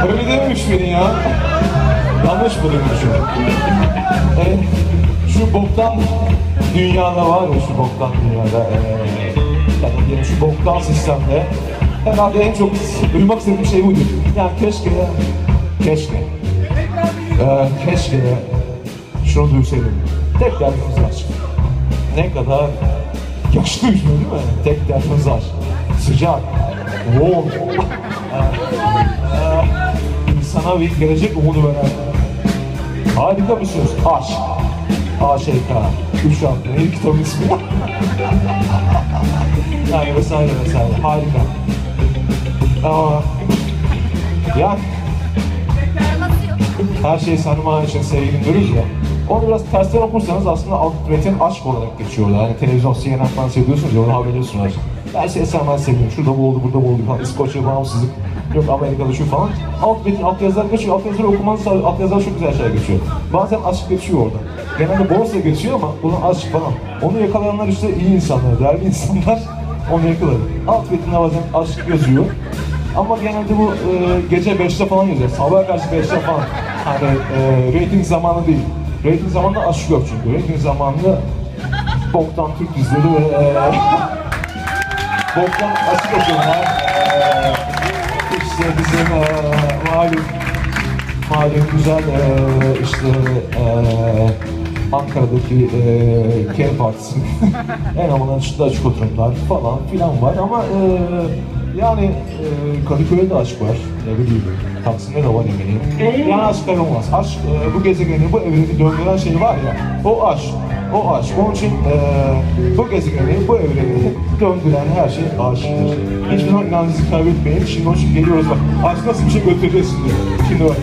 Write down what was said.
Öyle dememiş beni ya. Yanlış buluyormuşum. Şu boktan dünyada var ya, şu boktan dünyada, yani şu boktan sistemde herhalde en çok duymak istediğim şey buydu. Yani keşke şunu duysaydım. Tek derdimiz aşk. Ne kadar yaşlıymış değil mi? Tek derdimiz aşk. Sıcak, warm. İnsana bir gelecek umudu veren harika bir söz. Aşk. AŞK. 3 harfli. Neydi kitabın ismi? Yani vesaire. Harika. Yani her şey sanma için sevgilin diyoruz ya. Onu biraz tersten okursanız aslında alt metin aşk olarak geçiyor orada. Hani televizyon, CNN falan seviyorsunuz ya, onu haberliyorsunuz. Her şey ben seviyorum. Şurada bu oldu, burada bu oldu falan. İskoçya bağımsızlık. Yok Amerika'da şu falan. Alt metin, alt yazılar geçiyor. Alt yazıları okumanız, alt yazılar çok güzel şeyler geçiyor. Bazen aşk geçiyor orada. Genelde borsa geçiyor ama bunun aşk falan. Onu yakalayanlar işte iyi insanlar, değerli insanlar. Onu yakalar. Alt metinde bazen aşk yazıyor. Ama genelde bu gece 5'te falan yazıyor. Sabaha karşı 5'te falan. Hani rating zamanı değil. Rating zamanında aşk yok çünkü. Rating zamanında boktan Türk dizileri ve boktan aşk yapıyorlar. İşte bizim malum güzel işte Ankara'daki Kere Partisi'nin en havalı açıkta açık oturumlar falan filan var ama yani Kadıköy'de de aşk var, ne bileyim, Taksim'de de var eminim. Yani aşk olmaz. Aşk bu gezegeni, bu evreni döndüren şey var ya, o aşk. O aşk. Onun için bu gezegeni, bu evreni döndüren her şey aşktır. Hiçbir zaman inancınızı kaybetmeyin. Şimdi onun için geliyoruz bak. Aşk nasıl bir şey götüreceğiz şimdi. Şimdi bak.